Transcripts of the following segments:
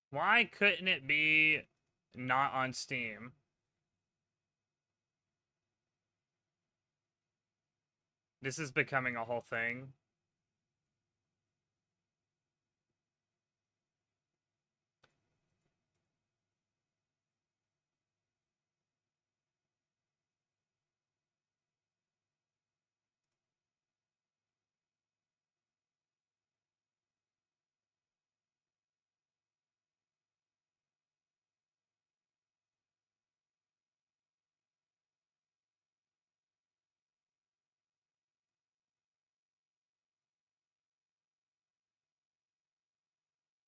Why couldn't it be not on Steam? This is becoming a whole thing.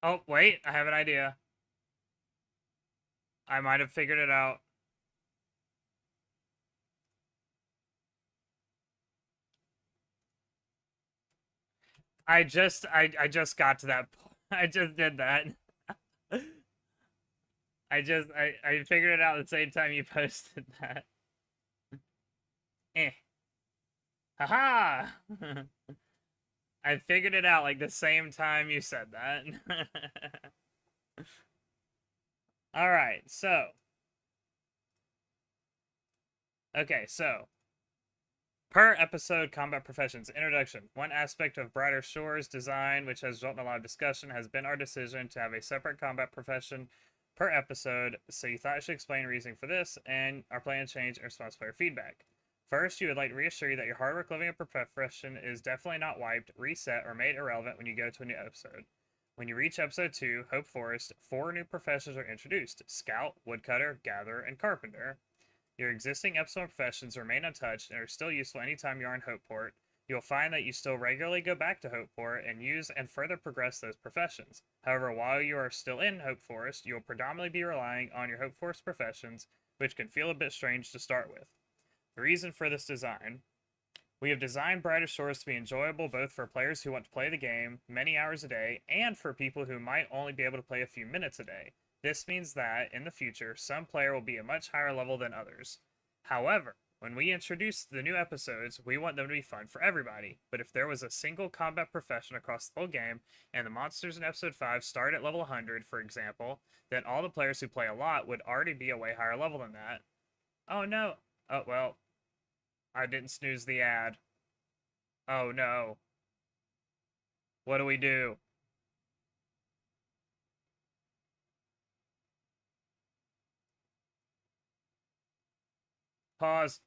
Oh, wait, I have an idea. I might have figured it out. I just got to that point. I just did that. I figured it out at the same time you posted that. Eh. Haha! I figured it out like the same time you said that. Alright, so. Okay, so. Per episode combat professions. Introduction. One aspect of Brighter Shores design, which has resulted in a lot of discussion, has been our decision to have a separate combat profession per episode. So you thought I should explain reasoning for this, and our plan to change in response to player feedback. First, you would like to reassure you that your hard work living up a profession is definitely not wiped, reset, or made irrelevant when you go to a new episode. When you reach episode 2, Hope Forest, 4 new professions are introduced: Scout, Woodcutter, Gatherer, and Carpenter. Your existing episode professions remain untouched and are still useful anytime you are in Hopeport. You'll find that you still regularly go back to Hopeport and use and further progress those professions. However, while you are still in Hope Forest, you will predominantly be relying on your Hope Forest professions, which can feel a bit strange to start with. The reason for this design: we have designed Brighter Shores to be enjoyable both for players who want to play the game many hours a day and for people who might only be able to play a few minutes a day. This means that, in the future, some player will be a much higher level than others. However, when we introduce the new episodes, we want them to be fun for everybody. But if there was a single combat profession across the whole game, and the monsters in episode 5 start at level 100, for example, then all the players who play a lot would already be a way higher level than that. Oh no. Oh, well, I didn't snooze the ad. Oh no. What do we do? Pause.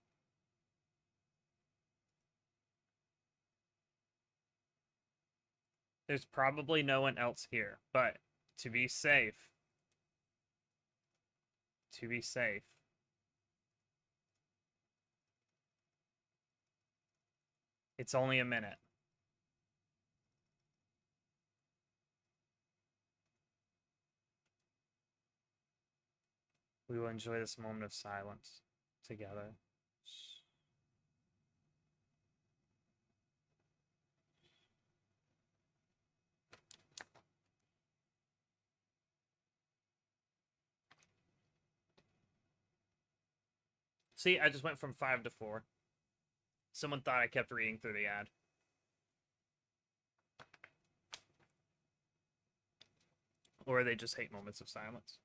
There's probably no one else here, but to be safe, to be safe, it's only a minute. We will enjoy this moment of silence together. See, I just went from 5 to 4. Someone thought I kept reading through the ad. Or they just hate moments of silence.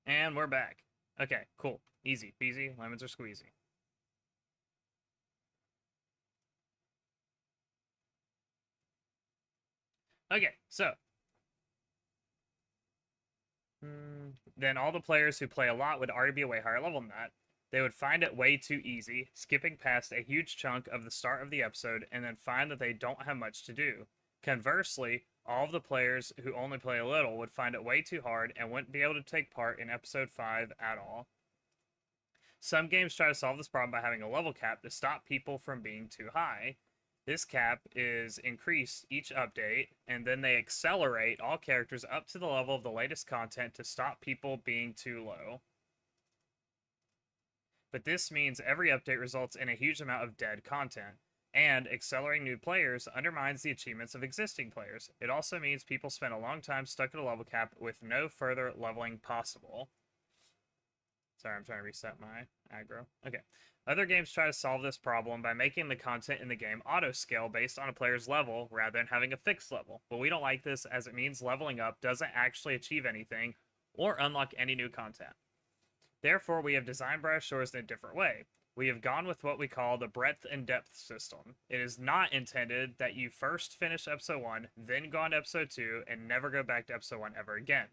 And we're back. Okay, cool. Easy peasy, lemons are squeezy. Okay, so then all the players who play a lot would already be a way higher level than that. They would find it way too easy, skipping past a huge chunk of the start of the episode and then find that they don't have much to do. Conversely, all of the players who only play a little would find it way too hard and wouldn't be able to take part in episode 5 at all. Some games try to solve this problem by having a level cap to stop people from being too high. This cap is increased each update, and then they accelerate all characters up to the level of the latest content to stop people being too low. But this means every update results in a huge amount of dead content. And accelerating new players undermines the achievements of existing players. It also means people spend a long time stuck at a level cap with no further leveling possible. Sorry, I'm trying to reset my aggro. Okay. Other games try to solve this problem by making the content in the game auto-scale based on a player's level rather than having a fixed level. But we don't like this as it means leveling up doesn't actually achieve anything or unlock any new content. Therefore, we have designed Brighter Shores in a different way. We have gone with what we call the breadth and depth system. It is not intended that you first finish episode 1, then go on to episode 2, and never go back to episode 1 ever again.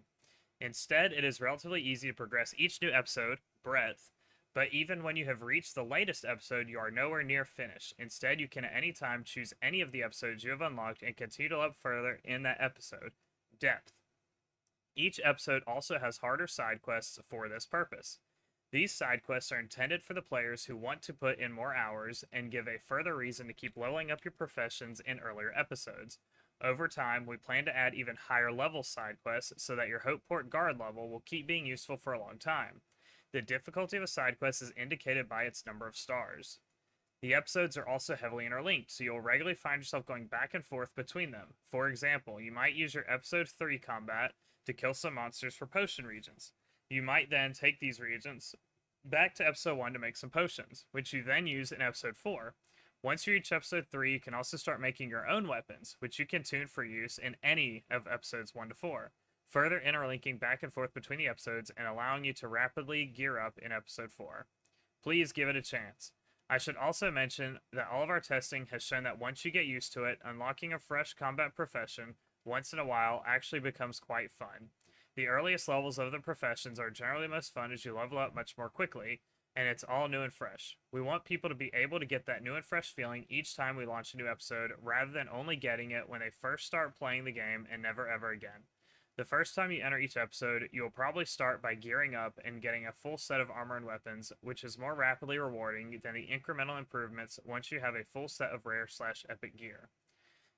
Instead, it is relatively easy to progress each new episode, breadth, but even when you have reached the latest episode, you are nowhere near finished. Instead, you can at any time choose any of the episodes you have unlocked and continue to level further in that episode, depth. Each episode also has harder side quests for this purpose. These side quests are intended for the players who want to put in more hours and give a further reason to keep leveling up your professions in earlier episodes. Over time, we plan to add even higher level side quests so that your Hopeport guard level will keep being useful for a long time. The difficulty of a side quest is indicated by its number of stars. The episodes are also heavily interlinked, so you'll regularly find yourself going back and forth between them. For example, you might use your episode 3 combat to kill some monsters for potion regions. You might then take these regions back to episode 1 to make some potions, which you then use in episode 4. Once you reach episode 3, you can also start making your own weapons, which you can tune for use in any of episodes 1 to 4, further interlinking back and forth between the episodes and allowing you to rapidly gear up in episode 4. Please give it a chance. I should also mention that all of our testing has shown that once you get used to it, unlocking a fresh combat profession once in a while actually becomes quite fun. The earliest levels of the professions are generally most fun as you level up much more quickly, and it's all new and fresh. We want people to be able to get that new and fresh feeling each time we launch a new episode, rather than only getting it when they first start playing the game and never ever again. The first time you enter each episode, you will probably start by gearing up and getting a full set of armor and weapons, which is more rapidly rewarding than the incremental improvements once you have a full set of rare/epic gear.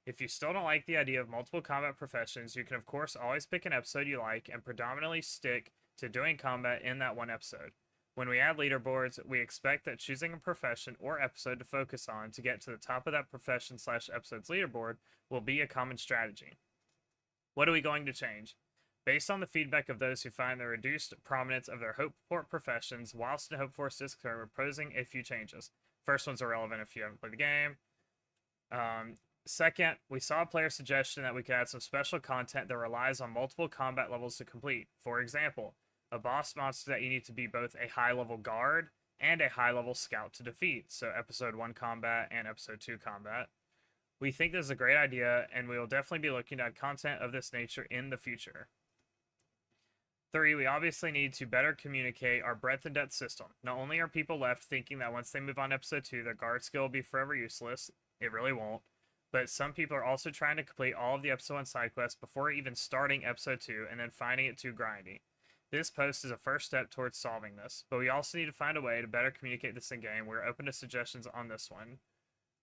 If you still don't like the idea of multiple combat professions, you can of course always pick an episode you like and predominantly stick to doing combat in that one episode. When we add leaderboards, we expect that choosing a profession or episode to focus on to get to the top of that profession/episode's leaderboard will be a common strategy. What are we going to change? Based on the feedback of those who find the reduced prominence of their Hopeport professions whilst in Hope Force Discord, we're proposing a few changes. First one's irrelevant if you haven't played the game. Second, we saw a player suggestion that we could add some special content that relies on multiple combat levels to complete. For example, a boss monster that you need to be both a high-level guard and a high-level scout to defeat, so episode 1 combat and episode 2 combat. We think this is a great idea, and we will definitely be looking to add content of this nature in the future. 3, we obviously need to better communicate our breadth and depth system. Not only are people left thinking that once they move on to episode 2, their guard skill will be forever useless, it really won't, but some people are also trying to complete all of the episode 1 side quests before even starting episode 2 and then finding it too grindy. This post is a first step towards solving this, but we also need to find a way to better communicate this in game. We're open to suggestions on this one.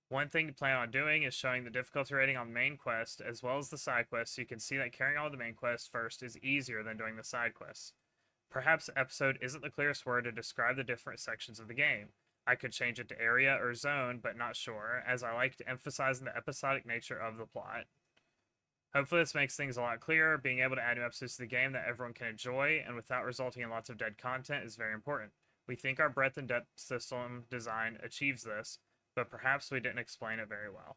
One thing to plan on doing is showing the difficulty rating on the main quest as well as the side quests, so you can see that carrying on with the main quest first is easier than doing the side quests. Perhaps episode isn't the clearest word to describe the different sections of the game. I could change it to area or zone, but not sure, as I like to emphasize the episodic nature of the plot. Hopefully this makes things a lot clearer. Being able to add new episodes to the game that everyone can enjoy and without resulting in lots of dead content is very important. We think our breadth and depth system design achieves this, but perhaps we didn't explain it very well.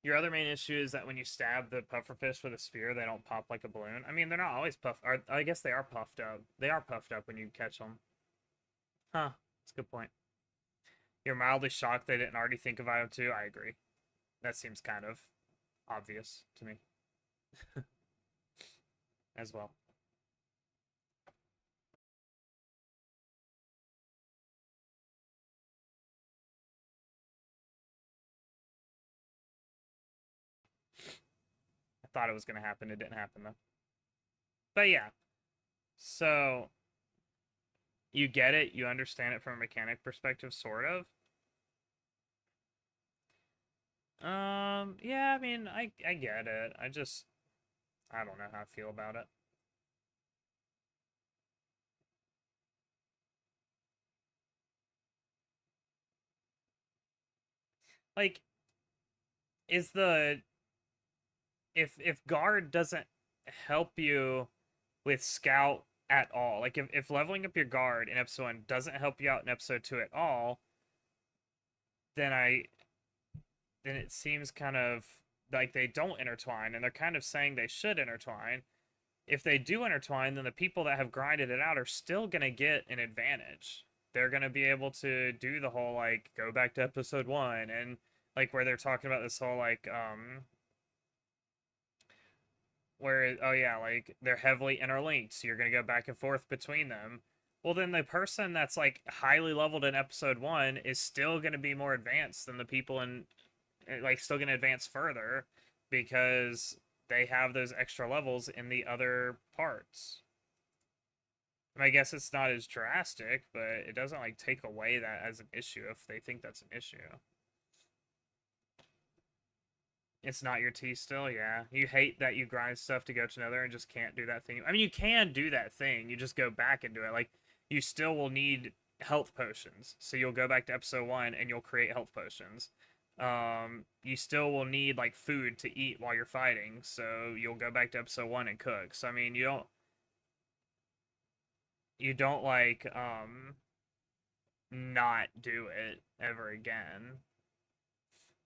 Your other main issue is that when you stab the pufferfish with a spear, they don't pop like a balloon. I mean, they're not always puffed. I guess they are puffed up. They are puffed up when you catch them. Huh. That's a good point. You're mildly shocked they didn't already think of item 2. I agree. That seems kind of obvious to me. As well. I thought it was going to happen. It didn't happen, though. But yeah. So, you get it. You understand it from a mechanic perspective, sort of. Yeah, I mean, I get it. I don't know how I feel about it. like, is the if guard doesn't help you with scout at all, like if leveling up your guard in episode 1 doesn't help you out in episode 2 at all, then it seems kind of like they don't intertwine, and they're kind of saying they should intertwine. If they do intertwine, then the people that have grinded it out are still going to get an advantage. They're going to be able to do the whole, like, go back to episode 1, and, like, where they're talking about this whole, like, where, oh yeah, like, they're heavily interlinked, so you're going to go back and forth between them. Well, then the person that's, like, highly leveled in episode 1 is still going to be more advanced than the people in, like, still going to advance further because they have those extra levels in the other parts. I guess it's not as drastic, but it doesn't, like, take away that as an issue if they think that's an issue. It's not your T still, yeah. You hate that you grind stuff to go to another and just can't do that thing. I mean, you can do that thing. You just go back and do it. Like, you still will need health potions. So you'll go back to episode 1 and you'll create health potions. You still will need, like, food to eat while you're fighting. So you'll go back to episode 1 and cook. So, I mean, you don't like, not do it ever again.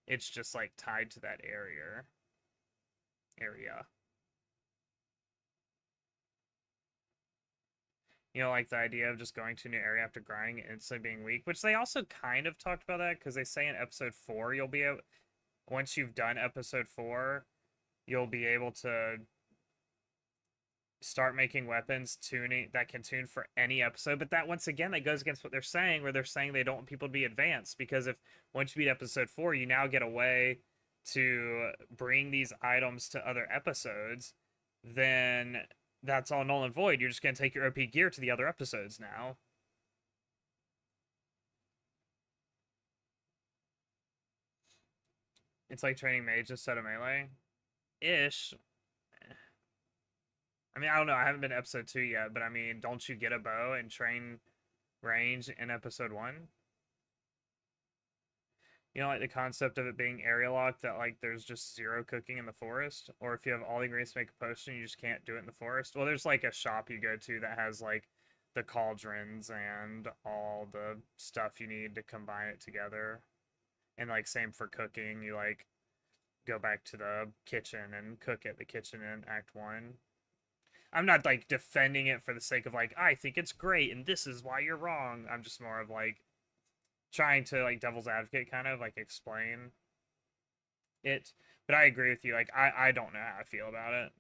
It's just, like, tied to that area. You know, like the idea of just going to a new area after grinding and instantly being weak, which they also kind of talked about that because they say in episode 4 you'll be able, once you've done episode 4, you'll be able to start making weapons tuning that can tune for any episode. But that, once again, that goes against what they're saying, where they're saying they don't want people to be advanced, because if once you beat episode 4, you now get a way to bring these items to other episodes, then that's all null and void. You're just going to take your OP gear to the other episodes now. It's like training mage instead of melee. Ish. I mean, I don't know. I haven't been to episode 2 yet, but I mean, don't you get a bow and train range in episode 1? You know, like the concept of it being area locked, that like there's just zero cooking in the forest, or if you have all the ingredients to make a potion, you just can't do it in the forest. Well, there's like a shop you go to that has like the cauldrons and all the stuff you need to combine it together. And like same for cooking, you like go back to the kitchen and cook at the kitchen in Act 1. I'm not like defending it for the sake of like I think it's great and this is why you're wrong. I'm just more of like trying to, like, devil's advocate, kind of like explain it. But I agree with you. Like, I don't know how I feel about it.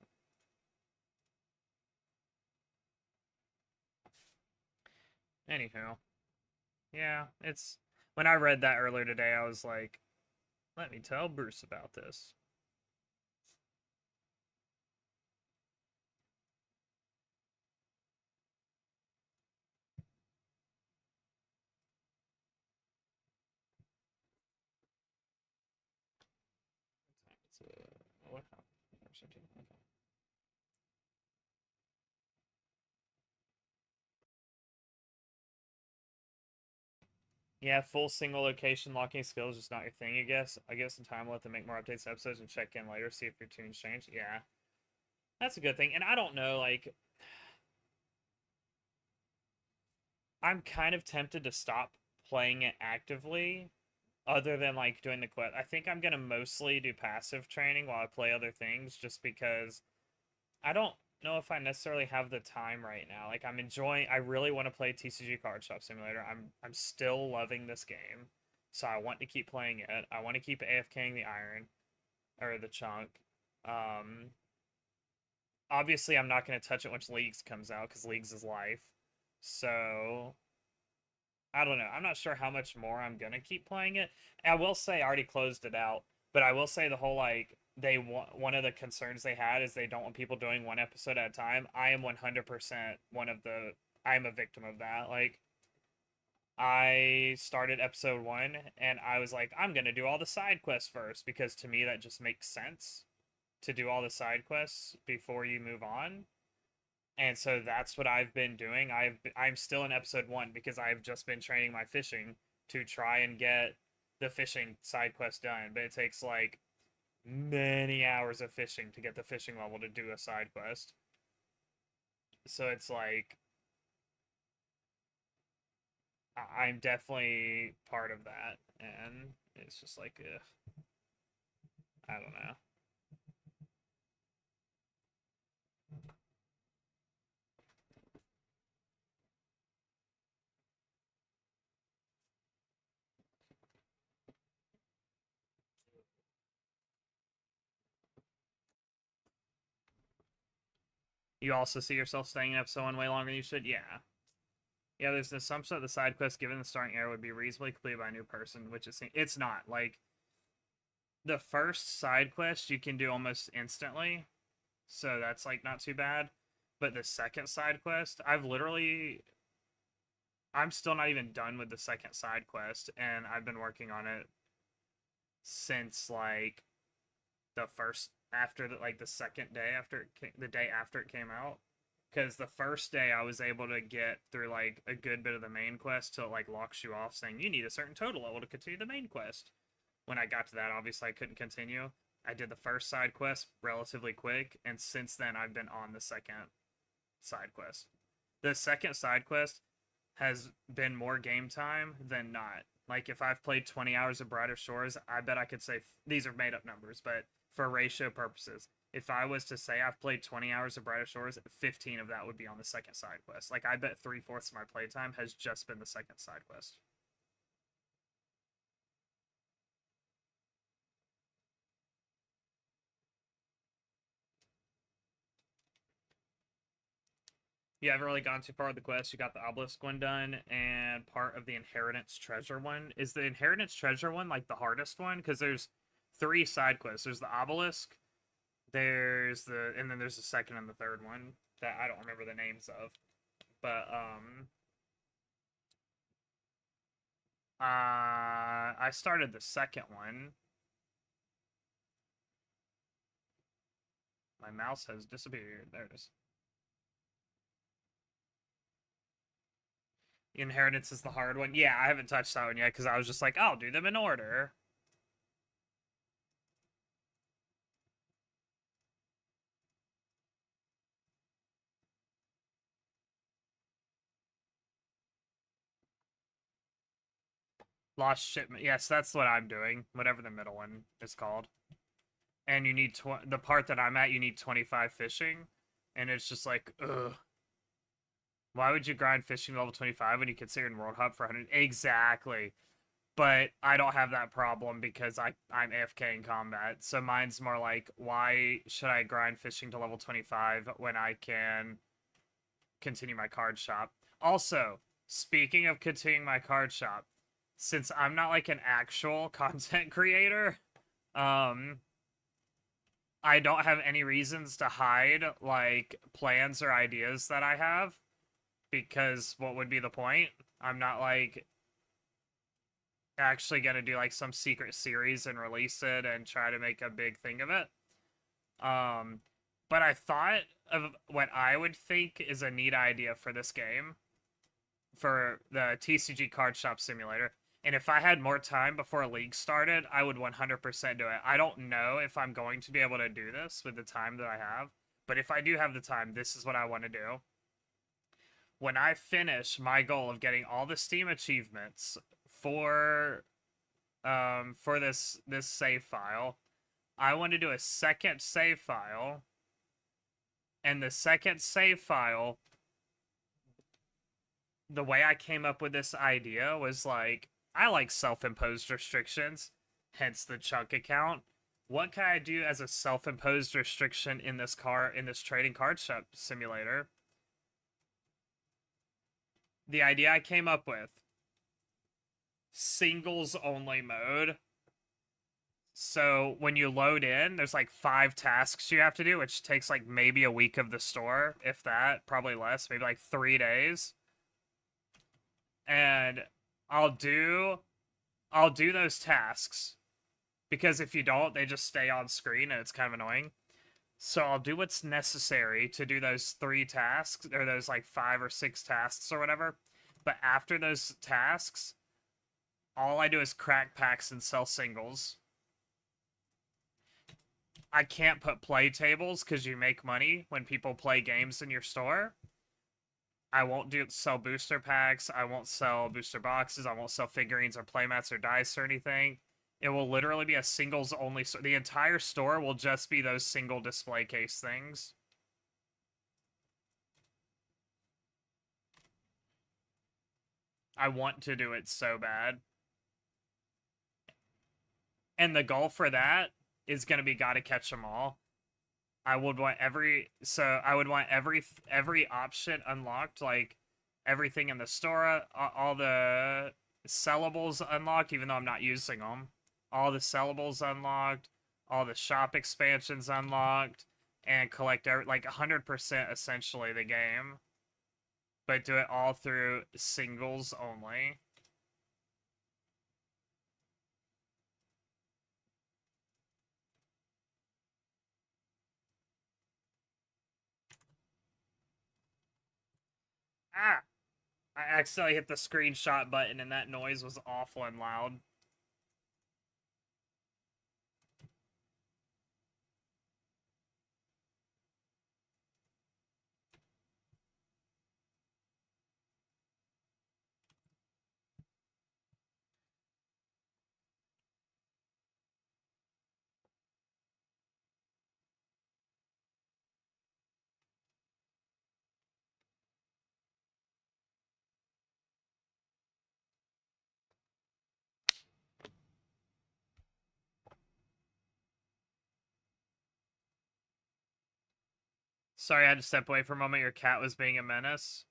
Anywho, yeah, it's, when I read that earlier today, I was like, let me tell Bruce about this. It's what happened? Okay. Yeah, full single location locking skills is not your thing, I guess. I guess in time we'll have to make more updates to episodes and check in later, see if your tunes changed. Yeah. That's a good thing. And I don't know, like, I'm kind of tempted to stop playing it actively, other than like doing the quest. I think I'm gonna mostly do passive training while I play other things, just because I don't know if I necessarily have the time right now. Like, I'm enjoying. I really want to play TCG Card Shop Simulator. I'm still loving this game, so I want to keep playing it. I want to keep AFKing the iron or the chunk. Um, Obviously, I'm not gonna touch it once Leagues comes out because Leagues is life. So I don't know. I'm not sure how much more I'm gonna keep playing it. I will say I already closed it out, but I will say the whole, like, they want, one of the concerns they had is they don't want people doing one episode at a time. I am 100% one of the, I'm a victim of that. Like, I started episode 1 and I was like, I'm gonna do all the side quests first, because to me that just makes sense to do all the side quests before you move on. And so that's what I've been doing. I'm still in episode 1 because I've just been training my fishing to try and get the fishing side quest done, but it takes like many hours of fishing to get the fishing level to do a side quest. So it's like I'm definitely part of that, and it's just like, ugh, I don't know. You also see yourself staying in episode 1 way longer than you should? Yeah. Yeah, there's an assumption that the side quest given the starting era would be reasonably completed by a new person, which is it's not. Like, the first side quest you can do almost instantly, so that's like not too bad. But the second side quest, I'm still not even done with the second side quest, and I've been working on it since like the first after the like the second day after the day after it came out. Because the first day I was able to get through like a good bit of the main quest till it like locks you off saying you need a certain total level to continue the main quest. When I got to that, obviously I couldn't continue. I did the first side quest relatively quick, and since then I've been on the second side quest. The second side quest has been more game time than not. Like, if I've played 20 hours of Brighter Shores, I bet I could say, these are made up numbers, but for ratio purposes, if I was to say I've played 20 hours of Brighter Shores, 15 of that would be on the second side quest. Like, I bet 3/4 of my playtime has just been the second side quest. You haven't really gone too far with the quest. You got the obelisk one done, and part of the inheritance treasure one. Is the inheritance treasure one like the hardest one? Because there's 3 side quests. There's the obelisk, and then there's the second and the third one that I don't remember the names of. But I started the second one. My mouse has disappeared. There it is. Inheritance is the hard one. Yeah, I haven't touched that one yet because I was just like, I'll do them in order. Lost shipment. Yes, that's what I'm doing. Whatever the middle one is called. And you need the part that I'm at. You need 25 fishing, and it's just like, ugh. Why would you grind fishing level 25 when you consider in World Hub for 100? Exactly. But I don't have that problem because I'm AFK in combat. So mine's more like, why should I grind fishing to level 25 when I can continue my card shop? Also, speaking of continuing my card shop, since I'm not like an actual content creator, I don't have any reasons to hide like plans or ideas that I have, because what would be the point? I'm not like actually gonna do like some secret series and release it and try to make a big thing of it. But I thought of what I would think is a neat idea for this game, for the TCG Card Shop Simulator. And if I had more time before a league started, I would 100% do it. I don't know if I'm going to be able to do this with the time that I have, but if I do have the time, this is what I want to do. When I finish my goal of getting all the Steam achievements for this save file, I want to do a second save file, and the second save file, the way I came up with this idea was like, I like self-imposed restrictions, hence the chunk account. What can I do as a self-imposed restriction in this trading card shop simulator? The idea I came up with, singles only mode. So when you load in, there's like 5 tasks you have to do, which takes like maybe a week of the store, if that, probably less, maybe like 3 days. And I'll do those tasks, because if you don't, they just stay on screen and it's kind of annoying. So I'll do what's necessary to do those 3 tasks, or those like 5 or 6 tasks or whatever. But after those tasks, all I do is crack packs and sell singles. I can't put play tables because you make money when people play games in your store. I won't sell booster packs. I won't sell booster boxes. I won't sell figurines or playmats or dice or anything. It will literally be a singles only store. The entire store will just be those single display case things. I want to do it so bad. And the goal for that is going to be gotta catch them all. I would want every option unlocked, like everything in the store, all the sellables unlocked, even though I'm not using them. All the sellables unlocked, all the shop expansions unlocked, and collect like 100% essentially the game, but do it all through singles only. Ah! I accidentally hit the screenshot button and that noise was awful and loud. Sorry, I had to step away for a moment. Your cat was being a menace.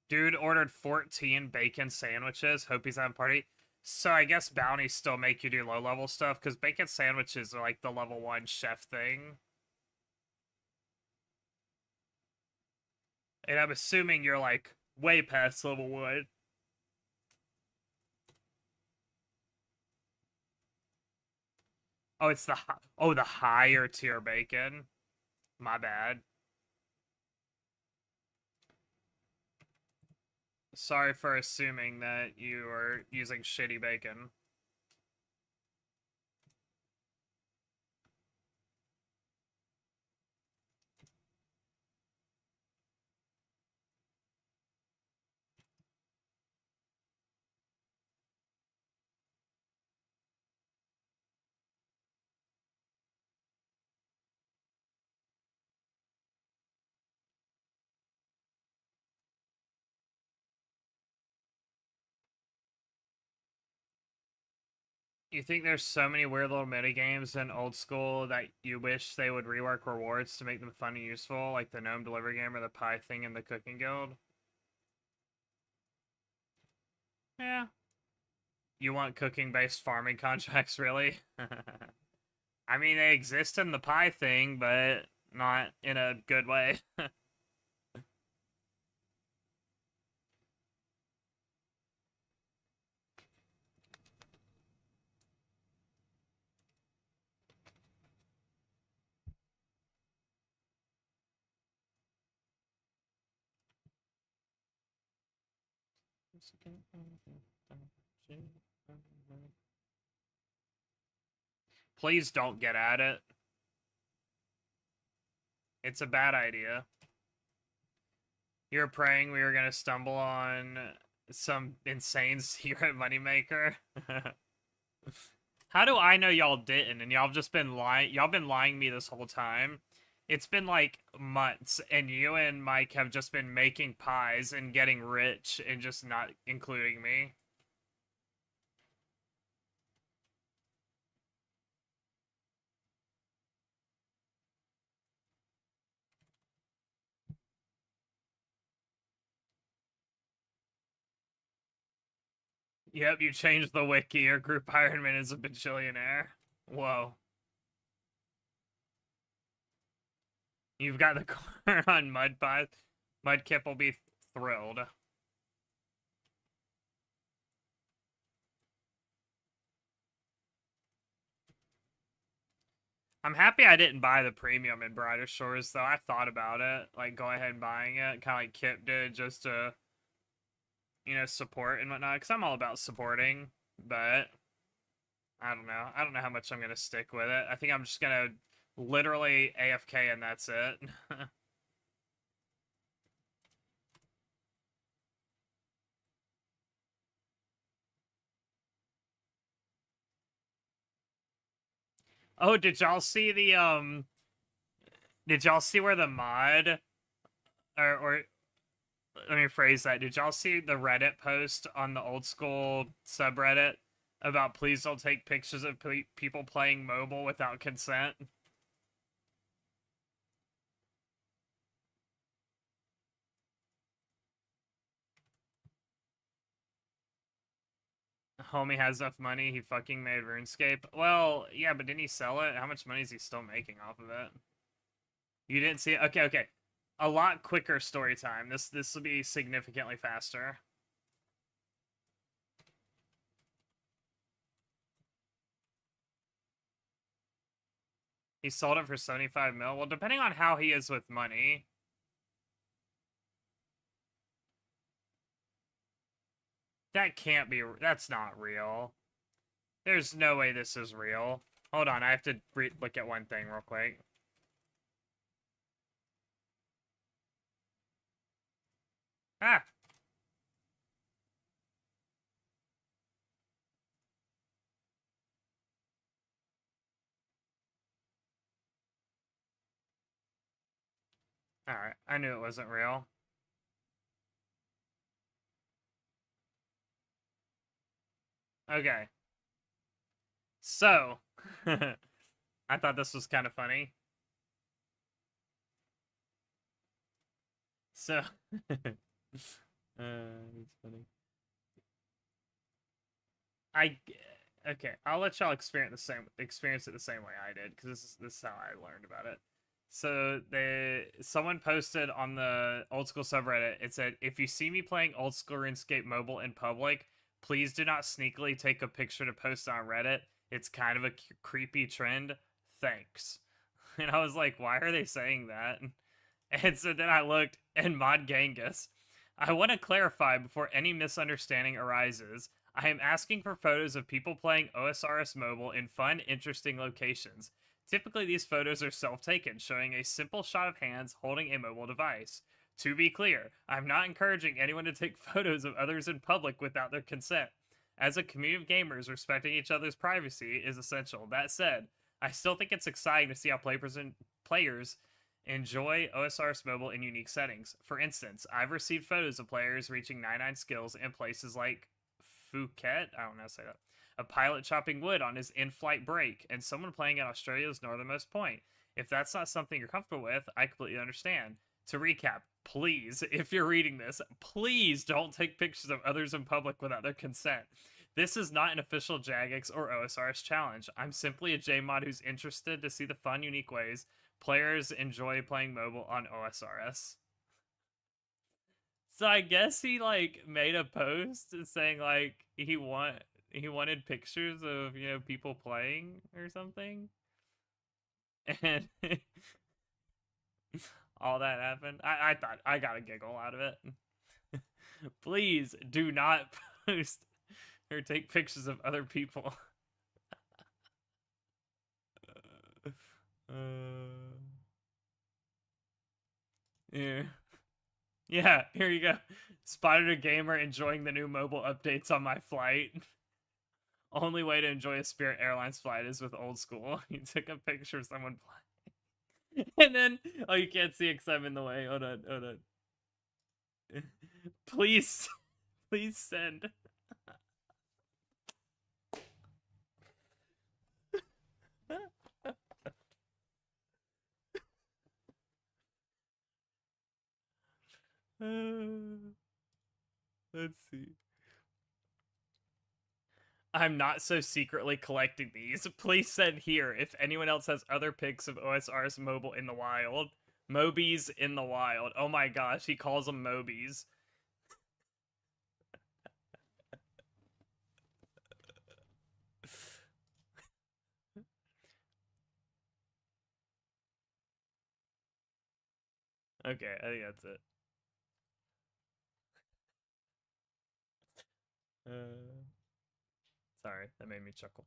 Dude ordered 14 bacon sandwiches. Hope he's having a party. So I guess bounties still make you do low-level stuff, because bacon sandwiches are like the level 1 chef thing. And I'm assuming you're like way past level 1. Oh, it's the higher tier bacon. My bad. Sorry for assuming that you are using shitty bacon. You think there's so many weird little mini games in old school that you wish they would rework rewards to make them fun and useful, like the gnome delivery game or the pie thing in the cooking guild? Yeah. You want cooking-based farming contracts, really? I mean, they exist in the pie thing, but not in a good way. Please don't get at it. It's a bad idea. You're praying we were gonna stumble on some insane secret moneymaker. How do I know y'all didn't? And y'all just been lying. Y'all been lying to me this whole time. It's been like months, and you and Mike have just been making pies and getting rich and just not including me. Yep, you changed the wiki. Your group Ironman is a bajillionaire. Whoa. You've got the corner on Mud Pies. Mudkip will be thrilled. I'm happy I didn't buy the premium in Brighter Shores, though. I thought about it. Like, go ahead and buying it. Kind of like Kip did, just to you know, support and whatnot, because I'm all about supporting, but I don't know. I don't know how much I'm gonna stick with it. I think I'm just gonna literally AFK and that's it. Oh, did y'all see the did y'all see where the mod or let me phrase that. Did y'all see the Reddit post on the old school subreddit about please don't take pictures of people playing mobile without consent? Homie has enough money, he fucking made RuneScape. Well, yeah, but didn't he sell it? How much money is he still making off of it? You didn't see it? Okay, okay. A lot quicker story time. This will be significantly faster. He sold it for 75 mil. Well, depending on how he is with money. That can't be, that's not real. There's no way this is real. Hold on, I have to look at one thing real quick. Ah! Alright, I knew it wasn't real. Okay. So, I thought this was kind of funny. So, it's funny. I okay. I'll let y'all experience it the same way I did because this is how I learned about it. So someone posted on the old school subreddit. It said, "If you see me playing old school RuneScape mobile in public, please do not sneakily take a picture to post on Reddit. It's kind of a creepy trend. Thanks." And I was like, "Why are they saying that?" And so then I looked, and Mod Genghis. I want to clarify before any misunderstanding arises. I am asking for photos of people playing OSRS mobile in fun, interesting locations. Typically, these photos are self taken, showing a simple shot of hands holding a mobile device. To be clear, I'm not encouraging anyone to take photos of others in public without their consent. As a community of gamers, respecting each other's privacy is essential. That said, I still think it's exciting to see how players enjoy OSRS mobile in unique settings. For instance, I've received photos of players reaching 99 skills in places like Phuket, I don't know how to say that, a pilot chopping wood on his in-flight break, and someone playing at Australia's northernmost point. If that's not something you're comfortable with, I completely understand. To recap, please, if you're reading this, please don't take pictures of others in public without their consent. This is not an official Jagex or OSRS challenge. I'm simply a JMod who's interested to see the fun, unique ways players enjoy playing mobile on OSRS. So I guess he like made a post saying like he wanted pictures of, you know, people playing or something. And all that happened. I thought I got a giggle out of it. Please do not post or take pictures of other people. Yeah. Yeah, here you go. Spotted a gamer enjoying the new mobile updates on my flight. Only way to enjoy a Spirit Airlines flight is with old school. He took a picture of someone flying. And then, oh, you can't see because I'm in the way. Hold on, hold on. Please, please send. Let's see. I'm not so secretly collecting these. Please send here if anyone else has other pics of OSR's mobile in the wild. Mobies in the wild. Oh my gosh, he calls them Mobies. Okay, I think that's it. Sorry, that made me chuckle.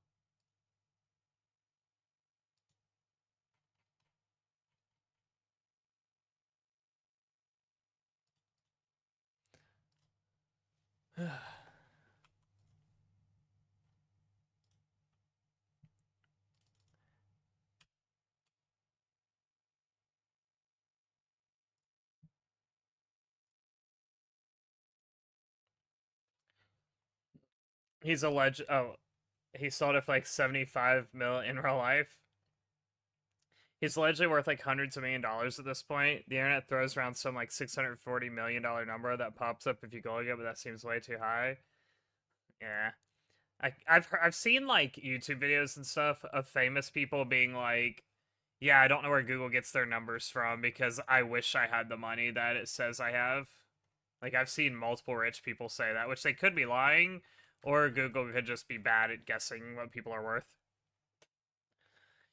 He's alleged. Oh, he sold it for like 75 mil in real life. He's allegedly worth like hundreds of $1,000,000 at this point. The internet throws around some like $640 million number that pops up if you Google it, but that seems way too high. Yeah, I've seen like YouTube videos and stuff of famous people being like, "Yeah, I don't know where Google gets their numbers from because I wish I had the money that it says I have." Like I've seen multiple rich people say that, which they could be lying, or Google could just be bad at guessing what people are worth.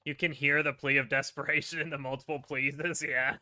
You can hear the plea of desperation in the multiple pleases, yeah.